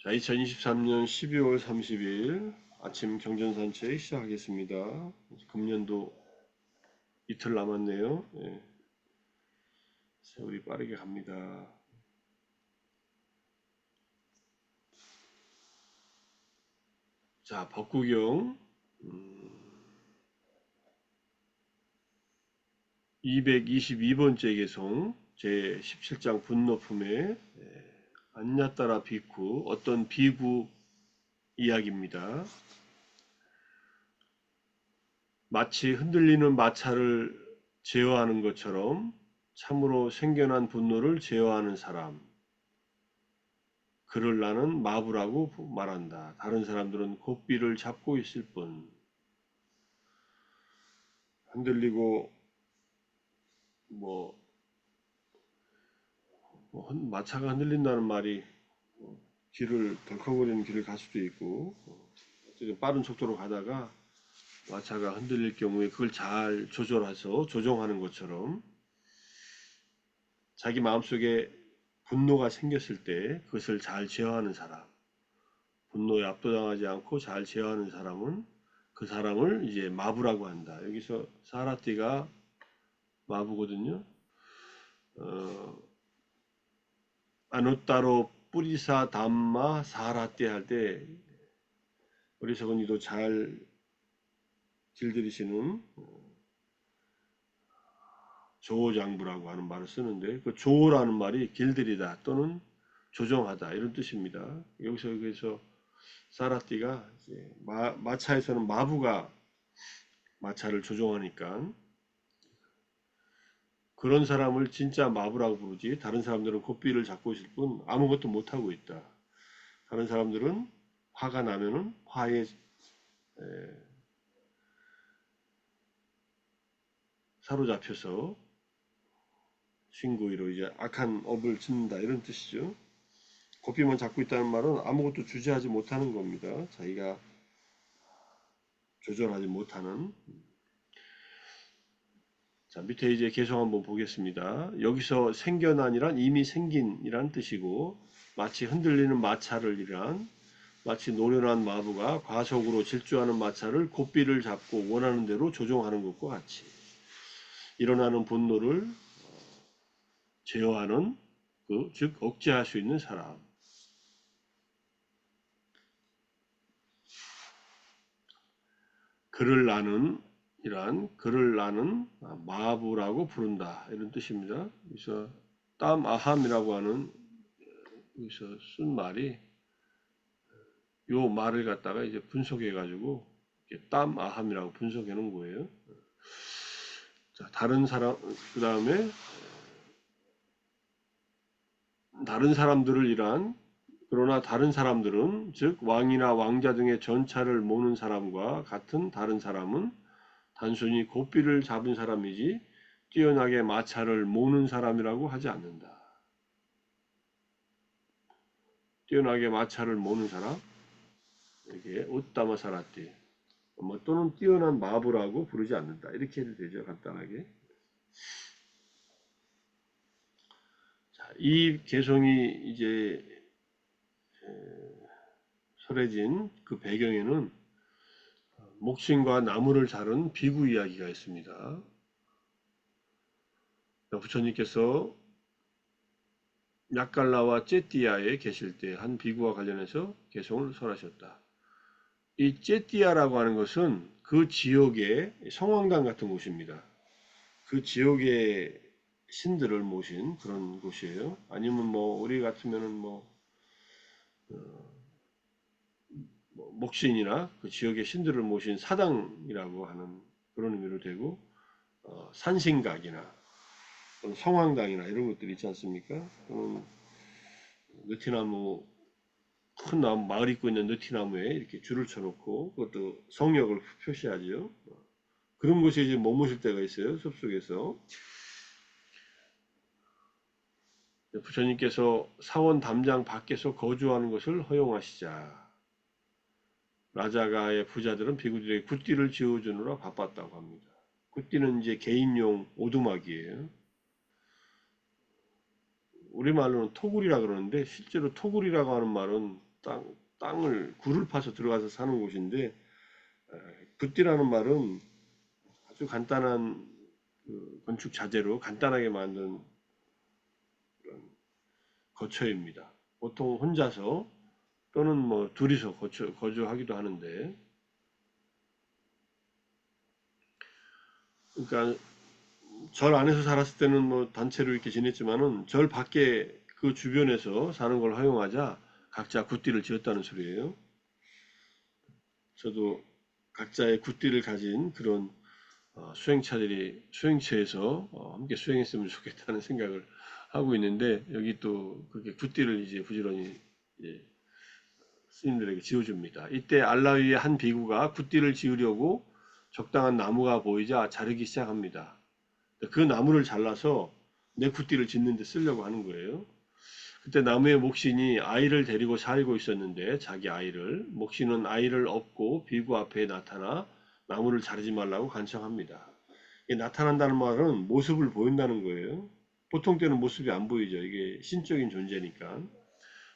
자, 2023년 12월 30일 아침 경전산책 시작하겠습니다. 금년도 이틀 남았네요. 예, 세월이 빠르게 갑니다. 자, 법구경 222번째 개송 제17장 분노품의 안냐따라 비쿠 어떤 비구 이야기입니다. 마치 흔들리는 마차를 제어하는 것처럼 참으로 생겨난 분노를 제어하는 사람, 그를 나는 마부라고 말한다. 다른 사람들은 고삐를 잡고 있을 뿐. 흔들리고 뭐, 마차가 흔들린다는 말이 길을 덜컹거리는 길을 갈 수도 있고, 어쨌든 빠른 속도로 가다가 마차가 흔들릴 경우에 그걸 잘 조절해서 조정하는 것처럼 자기 마음속에 분노가 생겼을 때 그것을 잘 제어하는 사람, 분노에 압도당하지 않고 잘 제어하는 사람은 그 사람을 이제 마부라고 한다. 여기서 사라띠가 마부거든요. 아누따로 뿌리사 담마 사라띠 할 때 어리석은이도 잘 길들이시는 조장부라고 하는 말을 쓰는데 그 조라는 말이 길들이다 또는 조정하다 이런 뜻입니다. 여기서 그래서 사라띠가 이제 마차에서는 마부가 마차를 조종하니까 그런 사람을 진짜 마부라고 부르지. 다른 사람들은 고삐를 잡고 있을 뿐 아무것도 못하고 있다. 다른 사람들은 화가 나면은 화에 사로잡혀서 신고의로 이제 악한 업을 짓는다 이런 뜻이죠. 고삐만 잡고 있다는 말은 아무것도 주체하지 못하는 겁니다. 자기가 조절하지 못하는. 자, 밑에 이제 개성 한번 보겠습니다. 여기서 생겨난이란 이미 생긴이란 뜻이고 마치 흔들리는 마차를 이란 마치 노련한 마부가 과속으로 질주하는 마차를 고삐를 잡고 원하는 대로 조종하는 것과 같이 일어나는 분노를 제어하는 즉 억제할 수 있는 사람. 그를 나는 이란 그를 나는 마부라고 부른다 이런 뜻입니다. 그래서 땀 아함이라고 하는 여기서 쓴 말이 요 말을 갖다가 이제 분석해 가지고 땀 아함이라고 분석해 놓은 거예요. 자, 다른 사람 그 다음에 다른 사람들을 이란 그러나 다른 사람들은 즉 왕이나 왕자 등의 전차를 모는 사람과 같은 다른 사람은 단순히 고삐를 잡은 사람이지 뛰어나게 마차를 모는 사람이라고 하지 않는다. 뛰어나게 마차를 모는 사람, 이게 웃다마 사라띠, 또는 뛰어난 마부라고 부르지 않는다. 이렇게 해도 되죠, 간단하게. 자, 이 개성이 이제 설해진 그 배경에는 목신과 나무를 자른 비구 이야기가 있습니다. 부처님께서 약갈라와 제띠아에 계실 때 한 비구와 관련해서 개성을 설하셨다. 이 제띠아라고 하는 것은 그 지역의 성황당 같은 곳입니다. 그 지역의 신들을 모신 그런 곳이에요. 아니면 뭐 우리 같으면은 목신이나 그 지역의 신들을 모신 사당이라고 하는 그런 의미로 되고 산신각이나 성황당이나 이런 것들이 있지 않습니까? 또는 느티나무 큰 나무 마을 있고 있는 느티나무에 이렇게 줄을 쳐놓고 그것도 성역을 표시하지요. 그런 곳에 이제 머무실 때가 있어요. 숲속에서 부처님께서 사원 담장 밖에서 거주하는 것을 허용하시자 라자가의 부자들은 비구들에게 굿띠를 지어주느라 바빴다고 합니다. 굿띠는 이제 개인용 오두막이에요. 우리말로는 토굴이라 그러는데 실제로 토굴이라고 하는 말은 땅을 굴을 파서 들어가서 사는 곳인데 굿띠라는 말은 아주 간단한 그 건축 자재로 간단하게 만든 거처입니다. 보통 혼자서 또는 뭐 둘이서 거주하기도 하는데, 그러니까 절 안에서 살았을 때는 뭐 단체로 이렇게 지냈지만은 절 밖에 그 주변에서 사는 걸 허용하자 각자 굿띠를 지었다는 소리예요. 저도 각자의 굿띠를 가진 그런 수행체에서 함께 수행했으면 좋겠다는 생각을 하고 있는데, 여기 또 그렇게 굿띠를 이제 부지런히 이제 스님들에게 지어줍니다. 이때 알라위의 한 비구가 굿띠를 지으려고 적당한 나무가 보이자 자르기 시작합니다. 그 나무를 잘라서 내 굿띠를 짓는 데 쓰려고 하는 거예요. 그때 나무의 목신이 아이를 데리고 살고 있었는데, 자기 아이를, 목신은 아이를 업고 비구 앞에 나타나 나무를 자르지 말라고 간청합니다. 나타난다는 말은 모습을 보인다는 거예요. 보통 때는 모습이 안 보이죠. 이게 신적인 존재니까.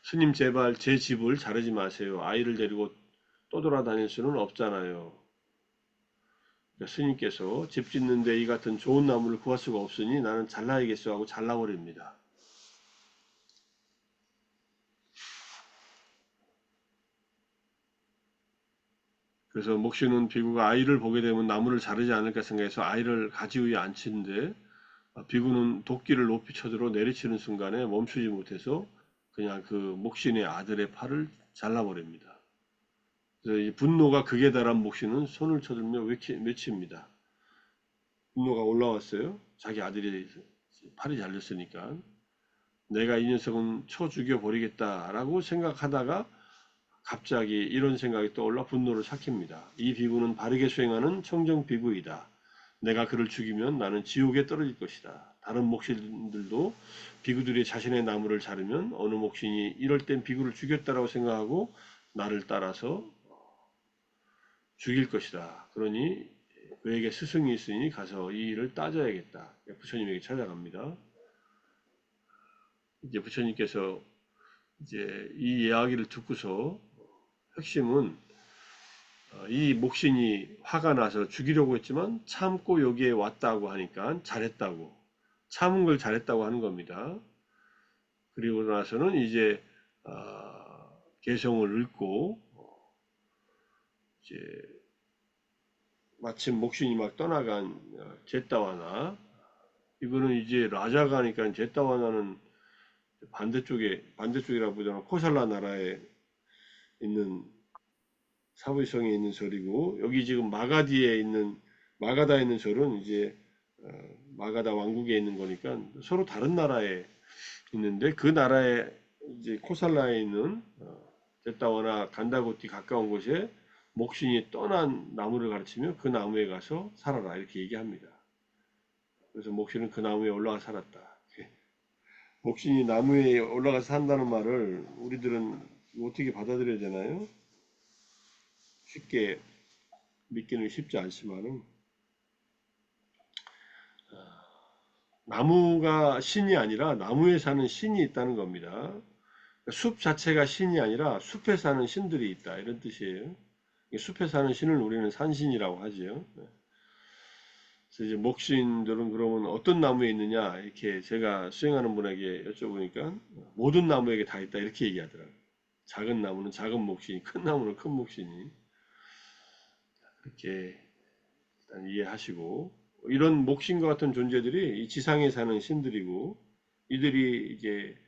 스님 제발 제 집을 자르지 마세요. 아이를 데리고 떠돌아다닐 수는 없잖아요. 그러니까 스님께서 집 짓는데 이 같은 좋은 나무를 구할 수가 없으니 나는 잘라야겠어 하고 잘라버립니다. 그래서 목시는 비구가 아이를 보게 되면 나무를 자르지 않을까 생각해서 아이를 가지 위에 앉히는데, 비구는 도끼를 높이 쳐들어 내리치는 순간에 멈추지 못해서 그냥 그 목신의 아들의 팔을 잘라버립니다. 그래서 이 분노가 극에 달한 목신은 손을 쳐들며 외칩니다. 분노가 올라왔어요. 자기 아들이 팔이 잘렸으니까. 내가 이 녀석은 쳐 죽여버리겠다라고 생각하다가 갑자기 이런 생각이 떠올라 분노를 삭힙니다. 이 비구는 바르게 수행하는 청정 비구이다. 내가 그를 죽이면 나는 지옥에 떨어질 것이다. 다른 목신들도 비구들이 자신의 나무를 자르면 어느 목신이 이럴 땐 비구를 죽였다라고 생각하고 나를 따라서 죽일 것이다. 그러니 그에게 스승이 있으니 가서 이 일을 따져야겠다. 부처님에게 찾아갑니다. 이제 부처님께서 이제 이 이야기를 듣고서 핵심은 이 목신이 화가 나서 죽이려고 했지만 참고 여기에 왔다고 하니까 잘했다고, 참은 걸 잘했다고 하는 겁니다. 그리고 나서는 이제 개성을 읊고 이제 마침 목신이 막 떠나간 제따와나, 이거는 이제 라자가 하니까 제따와나는 반대쪽이라고 보자면 코살라 나라에 있는 사부성에 있는 절이고, 여기 지금 마가다에 있는 절은 이제 마가다 왕국에 있는 거니까 서로 다른 나라에 있는데, 그 나라에 이제 코살라에 있는 제따와나 간다고티 가까운 곳에 목신이 떠난 나무를 가르치며 그 나무에 가서 살아라 이렇게 얘기합니다. 그래서 목신은 그 나무에 올라가 살았다. 목신이 나무에 올라가서 산다는 말을 우리들은 어떻게 받아들여야 되나요? 쉽게 믿기는 쉽지 않지만은, 나무가 신이 아니라 나무에 사는 신이 있다는 겁니다. 숲 자체가 신이 아니라 숲에 사는 신들이 있다 이런 뜻이에요. 숲에 사는 신을 우리는 산신이라고 하지요. 그래서 이제 목신들은 그러면 어떤 나무에 있느냐 이렇게 제가 수행하는 분에게 여쭤보니까 모든 나무에게 다 있다 이렇게 얘기하더라고요. 작은 나무는 작은 목신이, 큰 나무는 큰 목신이. 그렇게 일단 이해하시고, 이런 목신과 같은 존재들이 이 지상에 사는 신들이고, 이들이 이제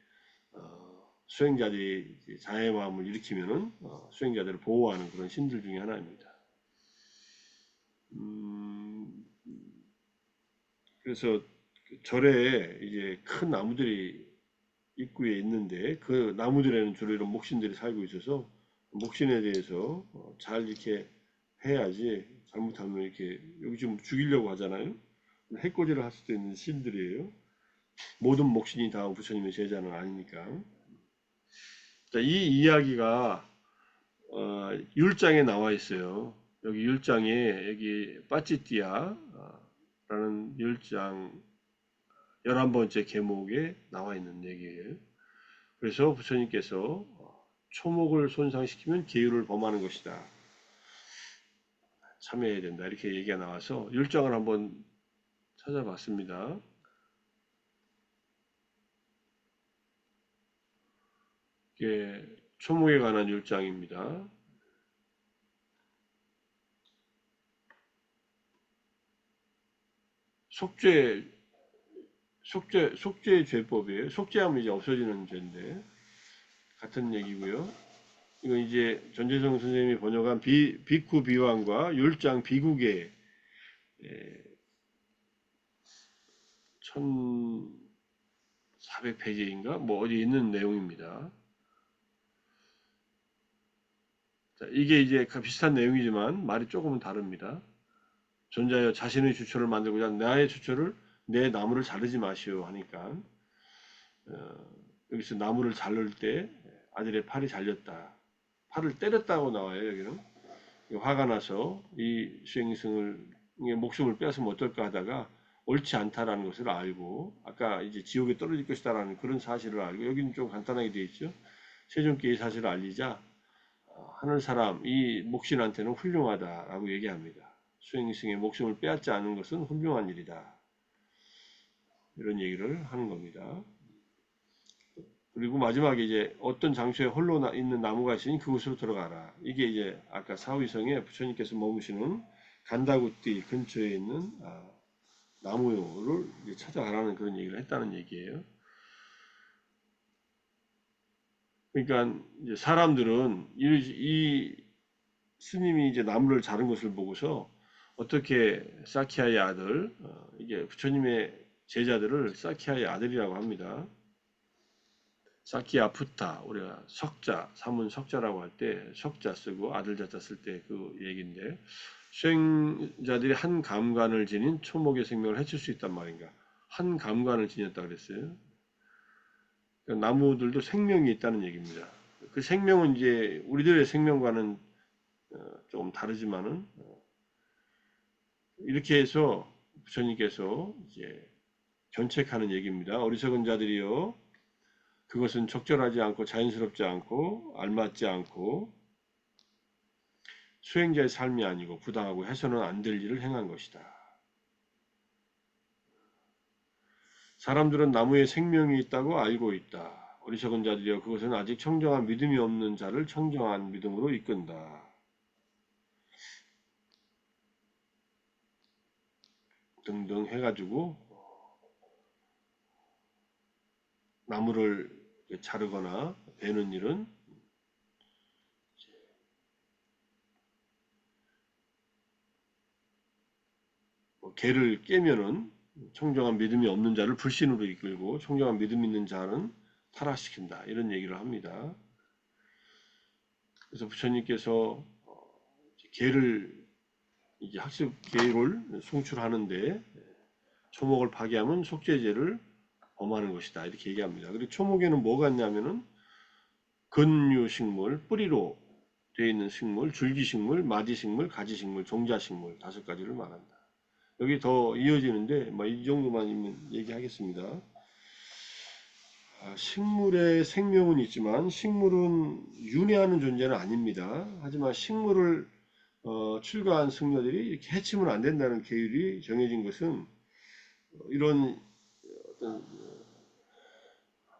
수행자들이 이제 자의 마음을 일으키면은 수행자들을 보호하는 그런 신들 중에 하나입니다. 그래서 절에 이제 큰 나무들이 입구에 있는데, 그 나무들에는 주로 이런 목신들이 살고 있어서 목신에 대해서 잘 이렇게 해야지, 잘못하면 이렇게 여기 지금 죽이려고 하잖아요. 해코지를 할 수도 있는 신들이에요. 모든 목신이 다 부처님의 제자는 아니니까. 자, 이 이야기가 율장에 나와 있어요. 여기 율장에 여기 빠찌띠아라는 율장 11번째 계목에 나와 있는 얘기예요. 그래서 부처님께서 초목을 손상시키면 계율을 범하는 것이다. 참여해야 된다. 이렇게 얘기가 나와서 율장을 한번 찾아봤습니다. 이게 초목에 관한 율장입니다. 속죄죄법이에요. 속죄하면 이제 없어지는 죄인데 같은 얘기고요. 이건 이제 전재성 선생님이 번역한 비쿠 비왕과 율장 비국의 1400페이지인가 뭐 어디 있는 내용입니다. 자, 이게 이제 비슷한 내용이지만 말이 조금은 다릅니다. 존자여 자신의 주처를 만들고자 나의 주처를 내 나무를 자르지 마시오 하니까 여기서 나무를 자를 때 아들의 팔이 잘렸다. 팔을 때렸다고 나와요. 여기는 화가 나서 이 수행승을 목숨을 빼앗으면 어떨까 하다가 옳지 않다라는 것을 알고 아까 이제 지옥에 떨어질 것이다라는 그런 사실을 알고 여기는 좀 간단하게 되어 있죠. 세존께 이 사실을 알리자 하늘 사람 이 목신한테는 훌륭하다라고 얘기합니다. 수행승의 목숨을 빼앗지 않은 것은 훌륭한 일이다. 이런 얘기를 하는 겁니다. 그리고 마지막에 이제 어떤 장소에 홀로 있는 나무가 있으니 그곳으로 들어가라. 이게 이제 아까 사후이성에 부처님께서 머무시는 간다구띠 근처에 있는 나무를 이제 찾아가라는 그런 얘기를 했다는 얘기예요. 그러니까 이제 사람들은 이 스님이 이제 나무를 자른 것을 보고서 어떻게 사키야의 아들, 이게 부처님의 제자들을 사키야의 아들이라고 합니다. 사키야 푸타, 우리가 석자, 사문 석자라고 할 때 석자 쓰고 아들 자자 쓸 때 그 얘기인데 수행자들이 한 감관을 지닌 초목의 생명을 해칠 수 있단 말인가. 한 감관을 지녔다 그랬어요. 그러니까 나무들도 생명이 있다는 얘기입니다. 그 생명은 이제 우리들의 생명과는 조금 다르지만은 이렇게 해서 부처님께서 이제 견책하는 얘기입니다. 어리석은 자들이여 그것은 적절하지 않고 자연스럽지 않고 알맞지 않고 수행자의 삶이 아니고 부당하고 해서는 안 될 일을 행한 것이다. 사람들은 나무에 생명이 있다고 알고 있다. 어리석은 자들이여 그것은 아직 청정한 믿음이 없는 자를 청정한 믿음으로 이끈다. 등등 해가지고 나무를 자르거나 베는 일은 개를 깨면은 청정한 믿음이 없는 자를 불신으로 이끌고 청정한 믿음 있는 자는 타락시킨다. 이런 얘기를 합니다. 그래서 부처님께서 개를 이제 학습 계율을 송출하는데 초목을 파괴하면 속죄죄를 범하는 것이다. 이렇게 얘기합니다. 그리고 초목에는 뭐가 있냐면은 근류식물, 뿌리로 되어 있는 식물, 줄기식물, 마디식물, 가지식물, 종자식물 5가지를 말한다. 여기 더 이어지는데 이 정도만 얘기하겠습니다. 식물의 생명은 있지만 식물은 윤회하는 존재는 아닙니다. 하지만 식물을 출가한 승려들이 이렇게 해치면 안 된다는 계율이 정해진 것은 이런 어떤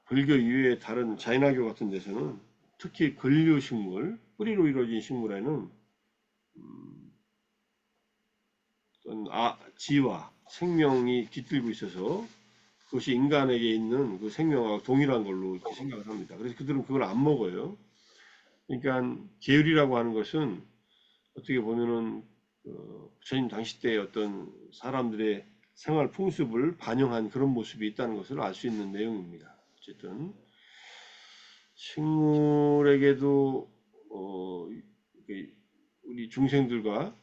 불교 이외의 다른 자인화교 같은 데서는 특히 근류식물, 뿌리로 이루어진 식물에는 지와 생명이 깃들고 있어서 그것이 인간에게 있는 그 생명하고 동일한 걸로 이렇게 생각을 합니다. 그래서 그들은 그걸 안 먹어요. 그러니까 계율이라고 하는 것은 어떻게 보면은 부처님 당시 때 어떤 사람들의 생활 풍습을 반영한 그런 모습이 있다는 것을 알 수 있는 내용입니다. 어쨌든 식물에게도 우리 중생들과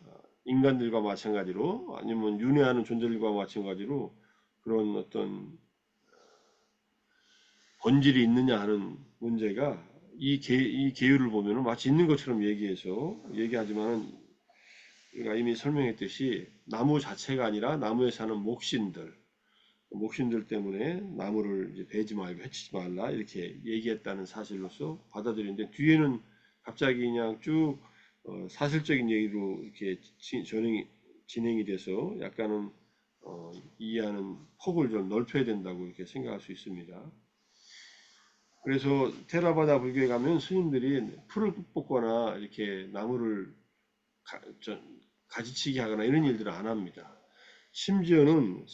인간들과 마찬가지로 아니면 윤회하는 존재들과 마찬가지로 그런 어떤 본질이 있느냐 하는 문제가 이 계율을 보면 마치 있는 것처럼 얘기하지만 우리가 이미 설명했듯이 나무 자체가 아니라 나무에 사는 목신들 목신들 때문에 나무를 이제 베지 말고 해치지 말라 이렇게 얘기했다는 사실로서 받아들이는데 뒤에는 갑자기 그냥 쭉 사실적인 얘기로 이렇게 진행이 돼서 약간은 이해하는 폭을 좀 넓혀야 된다고 이렇게 생각할 수 있습니다. 그래서 테라바다 불교에 가면 스님들이 풀을 뽑거나 이렇게 나무를 가지치기 하거나 이런 일들을 안 합니다. 심지어는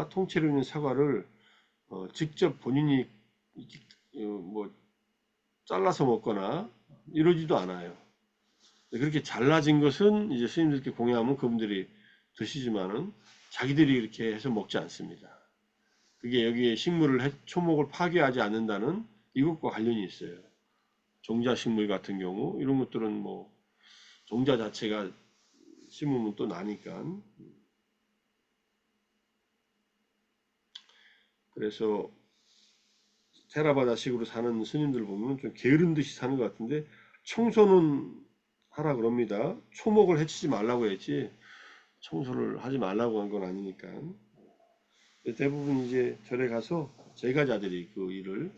통째로 있는 사과를 직접 본인이 뭐 잘라서 먹거나 이러지도 않아요. 그렇게 잘라진 것은 이제 스님들께 공양하면 그분들이 드시지만은 자기들이 이렇게 해서 먹지 않습니다. 그게 여기에 초목을 파괴하지 않는다는 이것과 관련이 있어요. 종자식물 같은 경우 이런 것들은 뭐 종자 자체가 심으면 또 나니까. 그래서 테라바다식으로 사는 스님들 보면 좀 게으른 듯이 사는 것 같은데 청소는 하라 그럽니다. 초목을 해치지 말라고 했지 청소를 하지 말라고 한 건 아니니까. 대부분 이제 절에 가서 제가자들이 그 일을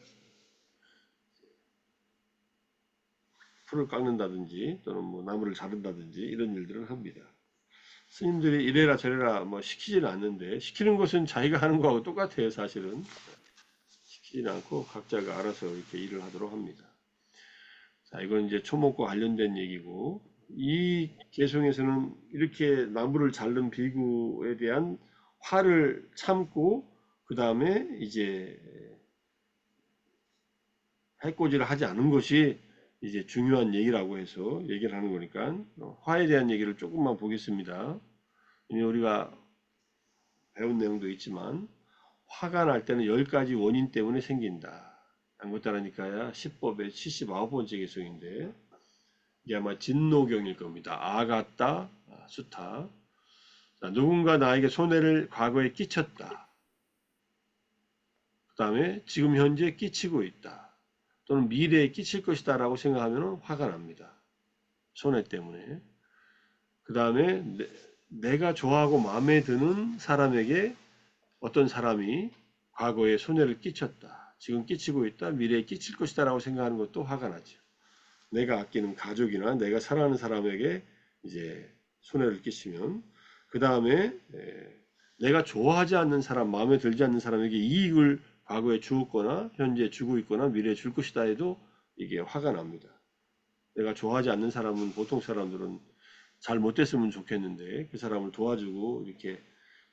풀을 깎는다든지 또는 뭐 나무를 자른다든지 이런 일들을 합니다. 스님들이 이래라 저래라 뭐 시키지는 않는데 시키는 것은 자기가 하는 거하고 똑같아요 사실은. 시키지는 않고 각자가 알아서 이렇게 일을 하도록 합니다. 자, 이건 이제 초목과 관련된 얘기고, 이 개송에서는 이렇게 나무를 자른 비구에 대한 화를 참고, 그 다음에 이제 해코지를 하지 않은 것이 이제 중요한 얘기라고 해서 얘기를 하는 거니까, 화에 대한 얘기를 조금만 보겠습니다. 우리가 배운 내용도 있지만, 화가 날 때는 10가지 원인 때문에 생긴다. 안고따라니까야 10법의 79번째 개송인데, 이게 아마 진노경일 겁니다. 아가따, 수타. 자, 누군가 나에게 손해를 과거에 끼쳤다. 그 다음에 지금 현재 끼치고 있다. 또는 미래에 끼칠 것이다 라고 생각하면 화가 납니다. 손해 때문에. 그 다음에 내가 좋아하고 마음에 드는 사람에게 어떤 사람이 과거에 손해를 끼쳤다. 지금 끼치고 있다. 미래에 끼칠 것이다 라고 생각하는 것도 화가 나죠. 내가 아끼는 가족이나 내가 사랑하는 사람에게 이제 손해를 끼치면 그 다음에 내가 좋아하지 않는 사람, 마음에 들지 않는 사람에게 이익을 과거에 주었거나 현재 주고 있거나 미래에 줄 것이다 해도 이게 화가 납니다. 내가 좋아하지 않는 사람은 보통 사람들은 잘 못됐으면 좋겠는데 그 사람을 도와주고 이렇게 그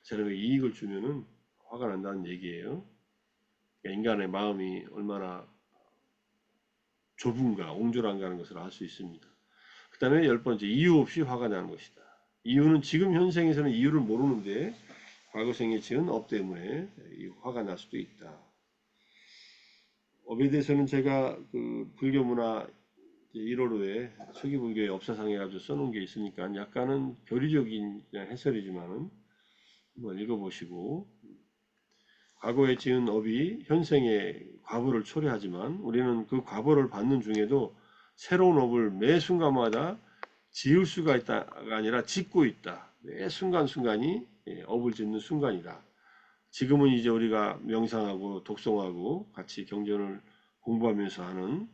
사람에게 이익을 주면은 화가 난다는 얘기예요. 그러니까 인간의 마음이 얼마나 좁은가, 옹졸한가는 것을 알 수 있습니다. 그 다음에 10번째, 이유 없이 화가 나는 것이다. 이유는 지금 현생에서는 이유를 모르는데 과거 생에 지은 업 때문에 화가 날 수도 있다. 업에 대해서는 제가 그 불교 문화 1호로에 초기 불교의 업사상에 가지고 써놓은 게 있으니까 약간은 교리적인 해설이지만은 한번 읽어보시고 과거에 지은 업이 현생에 과보를 초래하지만 우리는 그 과보를 받는 중에도 새로운 업을 매 순간마다 지을 수가 있다가 아니라 짓고 있다. 매 순간순간이 업을 짓는 순간이다. 지금은 이제 우리가 명상하고 독송하고 같이 경전을 공부하면서 하는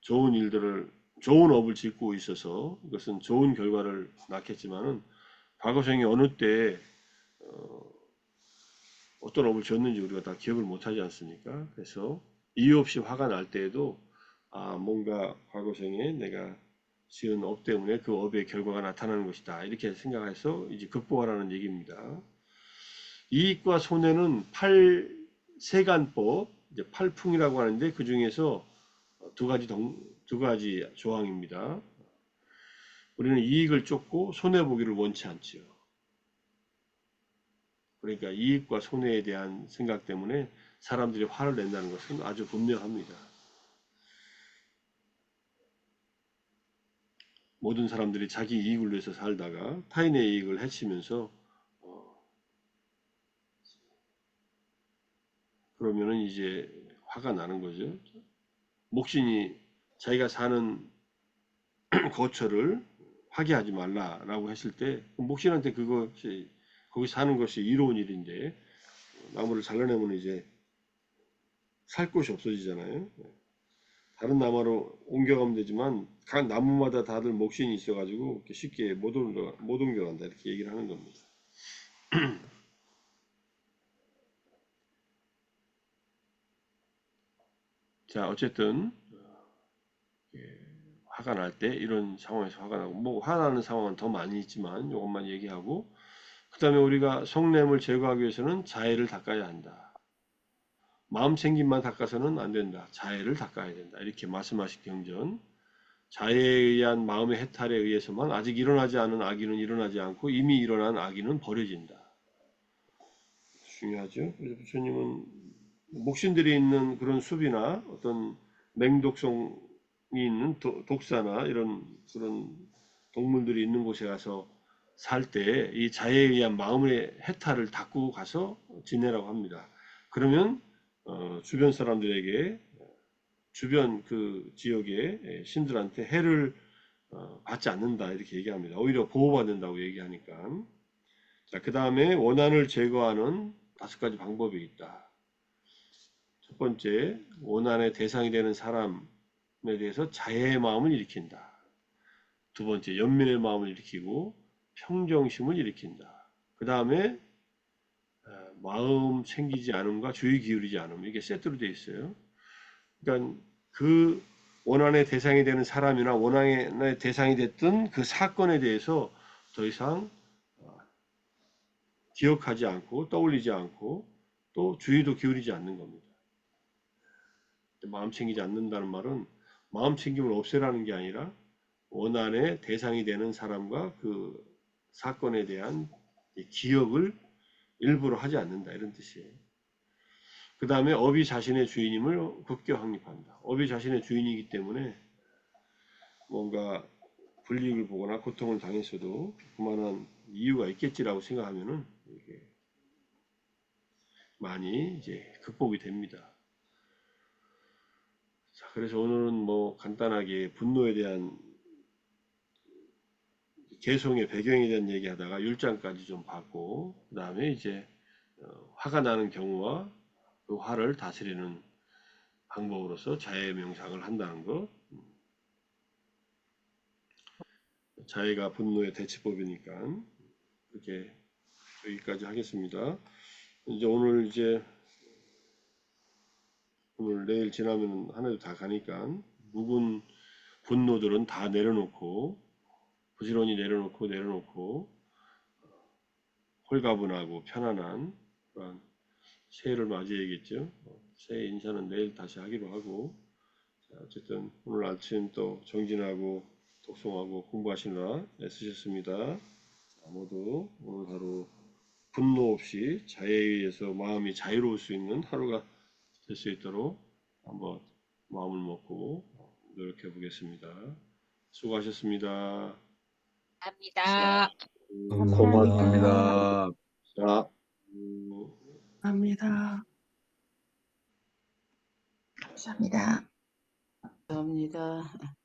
좋은 일들을 좋은 업을 짓고 있어서 이것은 좋은 결과를 낳겠지만은 과거생에 어느 때 어떤 업을 줬는지 우리가 다 기억을 못하지 않습니까? 그래서 이유 없이 화가 날 때에도 뭔가 과거생에 내가 지은 업 때문에 그 업의 결과가 나타나는 것이다. 이렇게 생각해서 이제 극복하라는 얘기입니다. 이익과 손해는 팔세간법, 이제 팔풍이라고 하는데 그 중에서 두 가지 조항입니다. 우리는 이익을 쫓고 손해 보기를 원치 않지요. 그러니까 이익과 손해에 대한 생각 때문에 사람들이 화를 낸다는 것은 아주 분명합니다. 모든 사람들이 자기 이익을 위해서 살다가 타인의 이익을 해치면서 그러면은 이제 화가 나는 거죠. 목신이 자기가 사는 거처를 파괴하지 말라라고 했을 때 목신한테 거기 사는 것이 이로운 일인데 나무를 잘라내면 이제 살 곳이 없어지잖아요. 다른 나무로 옮겨가면 되지만 각 나무마다 다들 목신이 있어가지고 쉽게 못 옮겨간다 이렇게 얘기를 하는 겁니다. 자, 어쨌든 화가 날 때 이런 상황에서 화가 나고 뭐 화나는 상황은 더 많이 있지만 이것만 얘기하고 그 다음에 우리가 속냄을 제거하기 위해서는 자해를 닦아야 한다. 마음 챙김만 닦아서는 안 된다. 자해를 닦아야 된다. 이렇게 말씀하신 경전. 자해에 의한 마음의 해탈에 의해서만 아직 일어나지 않은 악의는 일어나지 않고 이미 일어난 악의는 버려진다. 중요하죠. 그래서 부처님은 목신들이 있는 그런 숲이나 어떤 맹독성이 있는 독사나 이런 그런 동물들이 있는 곳에 가서 살 때 이 자해에 의한 마음의 해탈을 닦고 가서 지내라고 합니다. 그러면 주변 사람들에게 주변 그 지역의 신들한테 해를 받지 않는다 이렇게 얘기합니다. 오히려 보호받는다고 얘기하니까. 자, 그 다음에 원한을 제거하는 5가지 방법이 있다. 첫 번째, 원한의 대상이 되는 사람에 대해서 자애의 마음을 일으킨다. 두 번째, 연민의 마음을 일으키고 평정심을 일으킨다. 그 다음에 마음 챙기지 않음과 주의 기울이지 않음 이게 세트로 되어 있어요. 그러니까 그 원한의 대상이 되는 사람이나 원한의 대상이 됐던 그 사건에 대해서 더 이상 기억하지 않고 떠올리지 않고 또 주의도 기울이지 않는 겁니다. 마음 챙기지 않는다는 말은 마음 챙김을 없애라는 게 아니라 원한의 대상이 되는 사람과 그 사건에 대한 기억을 일부러 하지 않는다 이런 뜻이에요. 그 다음에 업이 자신의 주인임을 굳게 확립한다. 업이 자신의 주인이기 때문에 뭔가 불이익을 보거나 고통을 당했어도 그만한 이유가 있겠지라고 생각하면은 이게 많이 이제 극복이 됩니다. 자, 그래서 오늘은 뭐 간단하게 분노에 대한 개송의 배경에 대한 얘기하다가 율장까지 좀 봤고 그 다음에 이제 화가 나는 경우와 그 화를 다스리는 방법으로서 자해 명상을 한다는 것. 자해가 분노의 대치법이니까 그렇게 여기까지 하겠습니다. 이제 오늘 내일 지나면 한 해도 다 가니까 묵은 분노들은 다 내려놓고 부지런히 내려놓고 홀가분하고 편안한 그런 새해를 맞이해야겠죠. 새해 인사는 내일 다시 하기로 하고 자, 어쨌든 오늘 아침 또 정진하고 독송하고 공부하시느라 애쓰셨습니다. 모두 오늘 하루 분노 없이 자유에 의해서 마음이 자유로울 수 있는 하루가 될 수 있도록 한번 마음을 먹고 노력해 보겠습니다. 수고하셨습니다. 감사합니다. 감사합니다. 고맙습니다. 자, 감사합니다. 감사합니다. 감사합니다.